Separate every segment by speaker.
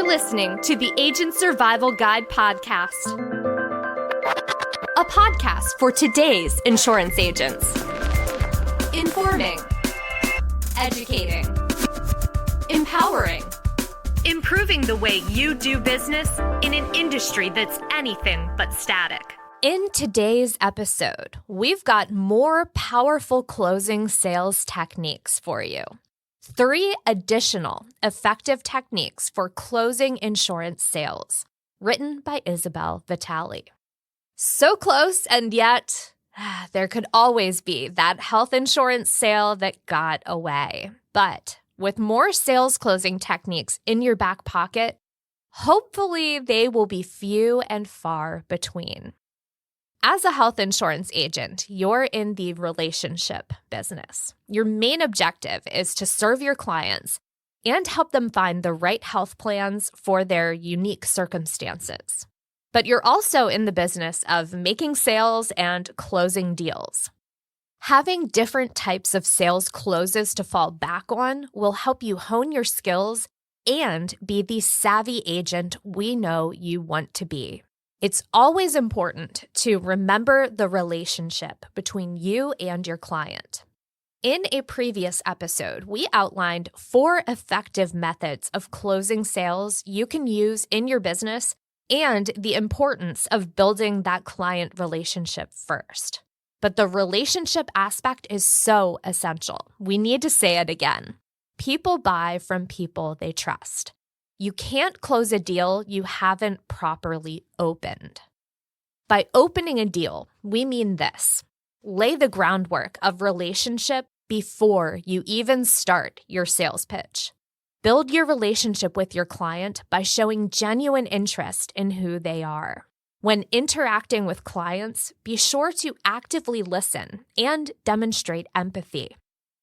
Speaker 1: listening to the Agent Survival Guide podcast, a podcast for today's insurance agents. Informing, educating, empowering, improving the way you do business in an industry that's anything but static. In today's episode, we've got more powerful closing sales techniques for you. 3 additional effective techniques for closing insurance sales, written by Isabel Vitale. So close, and yet there could always be that health insurance sale that got away. But with more sales closing techniques in your back pocket, hopefully they will be few and far between. As a health insurance agent, you're in the relationship business. Your main objective is to serve your clients and help them find the right health plans for their unique circumstances. But you're also in the business of making sales and closing deals. Having different types of sales closes to fall back on will help you hone your skills and be the savvy agent we know you want to be. It's always important to remember the relationship between you and your client. In a previous episode, we outlined 4 effective methods of closing sales you can use in your business and the importance of building that client relationship first. But the relationship aspect is so essential. We need to say it again. People buy from people they trust. You can't close a deal you haven't properly opened. By opening a deal, we mean this. Lay the groundwork of relationship before you even start your sales pitch. Build your relationship with your client by showing genuine interest in who they are. When interacting with clients, be sure to actively listen and demonstrate empathy.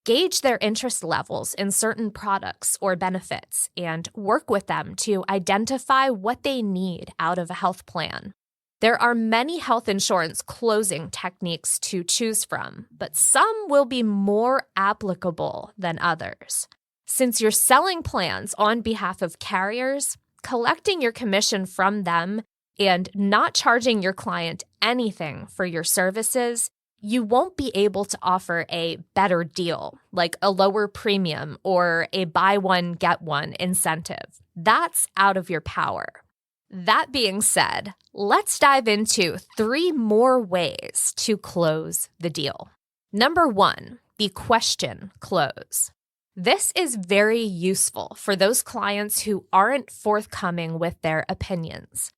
Speaker 1: Gauge their interest levels in certain products or benefits and work with them to identify what they need out of a health plan. There are many health insurance closing techniques to choose from, but some will be more applicable than others. Since you're selling plans on behalf of carriers, collecting your commission from them and not charging your client anything for your services, you won't be able to offer a better deal, like a lower premium or a buy one, get one incentive. That's out of your power. That being said, let's dive into 3 more ways to close the deal. Number 1, the question close. This is very useful for those clients who aren't forthcoming with their opinions.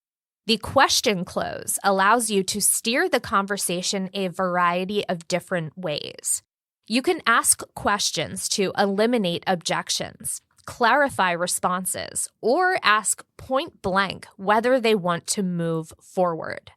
Speaker 1: The question close allows you to steer the conversation a variety of different ways. You can ask questions to eliminate objections, clarify responses, or ask point blank whether they want to move forward.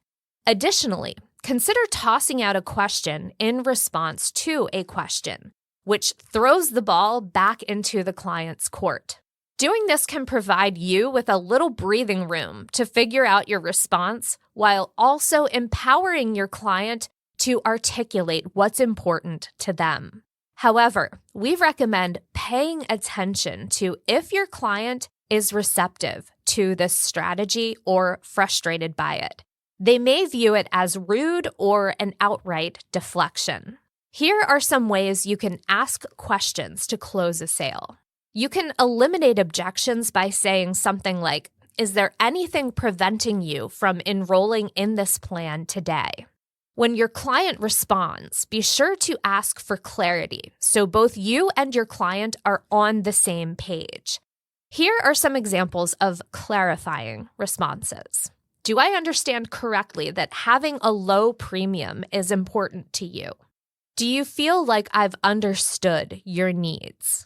Speaker 1: Additionally, consider tossing out a question in response to a question, which throws the ball back into the client's court. Doing this can provide you with a little breathing room to figure out your response while also empowering your client to articulate what's important to them. However, we recommend paying attention to if your client is receptive to this strategy or frustrated by it. They may view it as rude or an outright deflection. Here are some ways you can ask questions to close a sale. You can eliminate objections by saying something like, "Is there anything preventing you from enrolling in this plan today?" When your client responds, be sure to ask for clarity so both you and your client are on the same page. Here are some examples of clarifying responses. Do I understand correctly that having a low premium is important to you? Do you feel like I've understood your needs?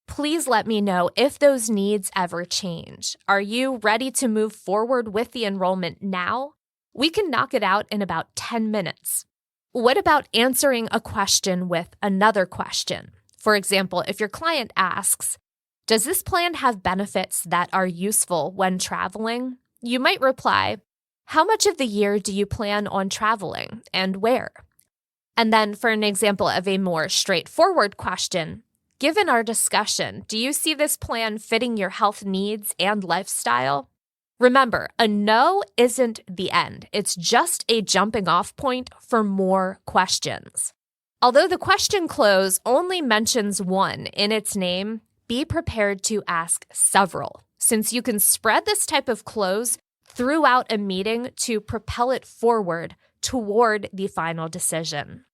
Speaker 1: Please let me know if those needs ever change. Are you ready to move forward with the enrollment now? We can knock it out in about 10 minutes. What about answering a question with another question? For example, if your client asks, "Does this plan have benefits that are useful when traveling?" You might reply, "How much of the year do you plan on traveling and where?" And then for an example of a more straightforward question, Given our discussion, do you see this plan fitting your health needs and lifestyle? Remember, a no isn't the end. It's just a jumping off point for more questions. Although the question close only mentions one in its name, be prepared to ask several, since you can spread this type of close throughout a meeting to propel it forward toward the final decision.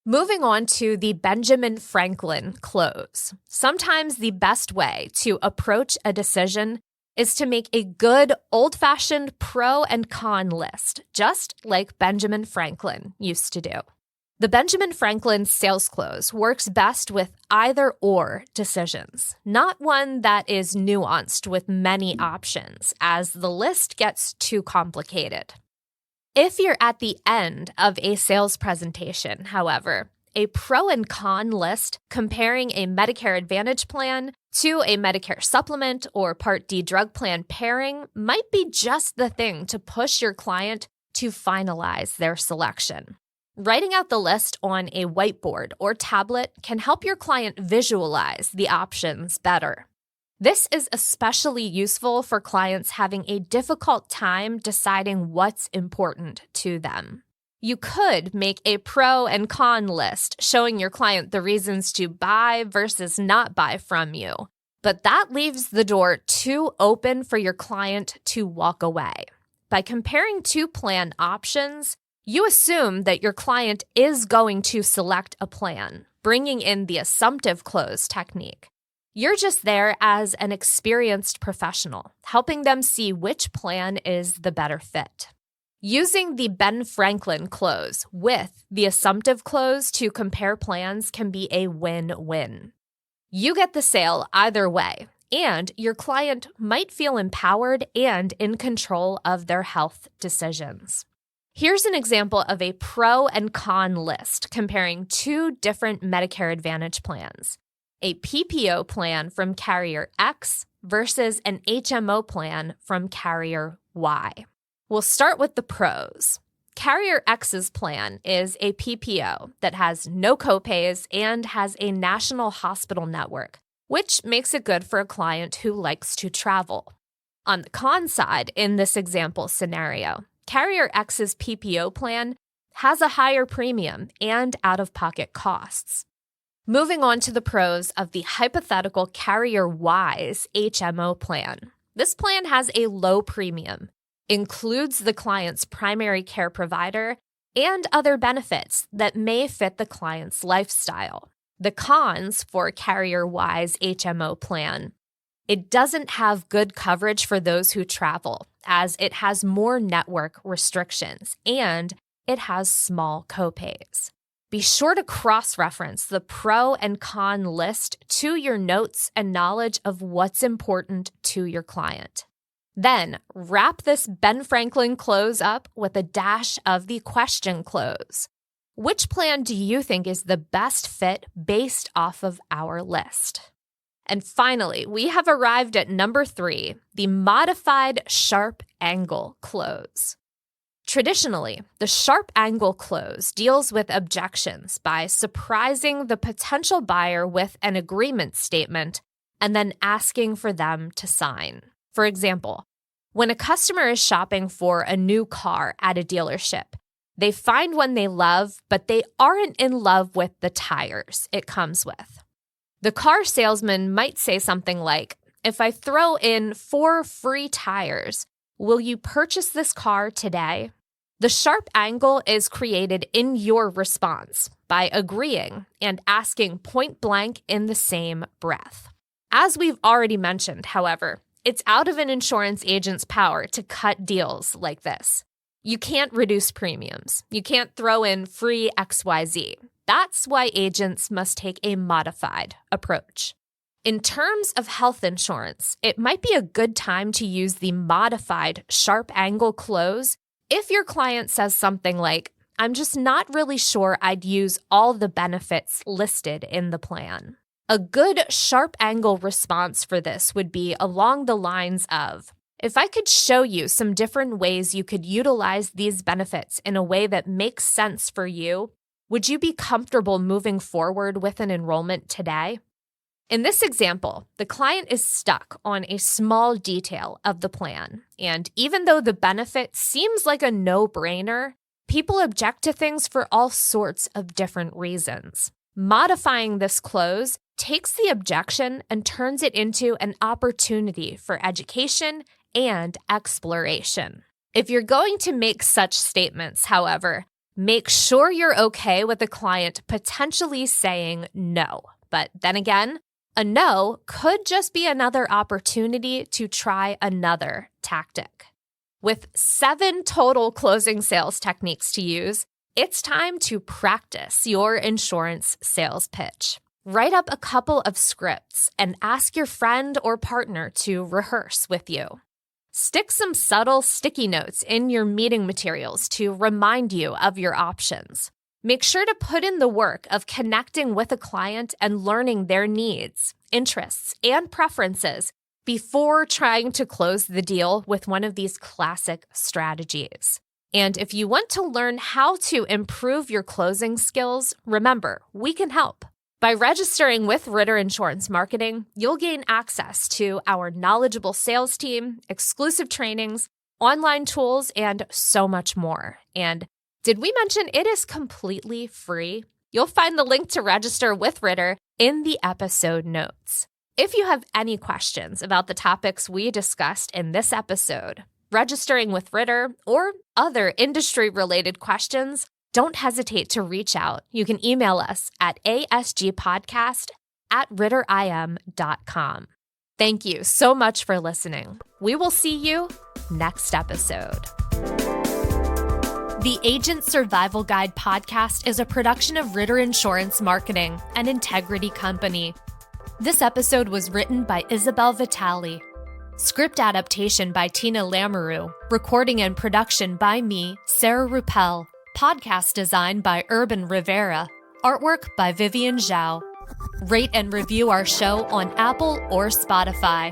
Speaker 1: Moving on to the Benjamin Franklin close. Sometimes the best way to approach a decision is to make a good old-fashioned pro and con list, just like Benjamin Franklin used to do. The Benjamin Franklin sales close works best with either-or decisions, not one that is nuanced with many options, as the list gets too complicated. If you're at the end of a sales presentation, however, a pro and con list comparing a Medicare Advantage plan to a Medicare supplement or Part D drug plan pairing might be just the thing to push your client to finalize their selection. Writing out the list on a whiteboard or tablet can help your client visualize the options better. This is especially useful for clients having a difficult time deciding what's important to them. You could make a pro and con list showing your client the reasons to buy versus not buy from you, but that leaves the door too open for your client to walk away. By comparing two plan options, you assume that your client is going to select a plan, bringing in the assumptive close technique. You're just there as an experienced professional, helping them see which plan is the better fit. Using the Ben Franklin close with the assumptive close to compare plans can be a win-win. You get the sale either way, and your client might feel empowered and in control of their health decisions. Here's an example of a pro and con list comparing two different Medicare Advantage plans. A PPO plan from carrier X versus an HMO plan from carrier Y. We'll start with the pros. Carrier X's plan is a PPO that has no copays and has a national hospital network, which makes it good for a client who likes to travel. On the con side, in this example scenario, Carrier X's PPO plan has a higher premium and out-of-pocket costs. Moving on to the pros of the hypothetical Carrier Y's HMO plan. This plan has a low premium, includes the client's primary care provider, and other benefits that may fit the client's lifestyle. The cons for Carrier Y's HMO plan: it doesn't have good coverage for those who travel, as it has more network restrictions, and it has small copays. Be sure to cross-reference the pro and con list to your notes and knowledge of what's important to your client. Then, wrap this Ben Franklin close up with a dash of the question close. Which plan do you think is the best fit based off of our list? And finally, we have arrived at number 3, the modified sharp angle close. Traditionally, the sharp angle close deals with objections by surprising the potential buyer with an agreement statement and then asking for them to sign. For example, when a customer is shopping for a new car at a dealership, they find one they love, but they aren't in love with the tires it comes with. The car salesman might say something like, "If I throw in 4 free tires, will you purchase this car today?" The sharp angle is created in your response by agreeing and asking point blank in the same breath. As we've already mentioned, however, it's out of an insurance agent's power to cut deals like this. You can't reduce premiums. You can't throw in free XYZ. That's why agents must take a modified approach. In terms of health insurance, it might be a good time to use the modified sharp angle close if your client says something like, "I'm just not really sure I'd use all the benefits listed in the plan." A good sharp angle response for this would be along the lines of, "If I could show you some different ways you could utilize these benefits in a way that makes sense for you, would you be comfortable moving forward with an enrollment today?"
Speaker 2: In this example, the client is stuck on a small detail of the plan, and even though the benefit seems like a no-brainer, people object to things for all sorts of different reasons. Modifying this close takes the objection and turns it into an opportunity for education and exploration. If you're going to make such statements, however, make sure you're okay with the client potentially saying no. But then again, a no could just be another opportunity to try another tactic. With 7 total closing sales techniques to use, it's time to practice your insurance sales pitch. Write up a couple of scripts and ask your friend or partner to rehearse with you. Stick some subtle sticky notes in your meeting materials to remind you of your options. Make sure to put in the work of connecting with a client and learning their needs, interests, and preferences before trying to close the deal with one of these classic strategies. And if you want to learn how to improve your closing skills, remember, we can help. By registering with Ritter Insurance Marketing, you'll gain access to our knowledgeable sales team, exclusive trainings, online tools, and so much more. And did we mention it is completely free? You'll find the link to register with Ritter in the episode notes. If you have any questions about the topics we discussed in this episode, registering with Ritter, or other industry-related questions, don't hesitate to reach out. You can email us at asgpodcast@ritterim.com. Thank you so much for listening. We will see you next episode. The Agent Survival Guide podcast is a production of Ritter Insurance Marketing, an Integrity company. This episode was written by Isabel Vitale. Script adaptation by Tina Lamoureux. Recording and production by me, Sarah Ruppel. Podcast design by Urban Rivera. Artwork by Vivian Zhao. Rate and review our show on Apple or Spotify.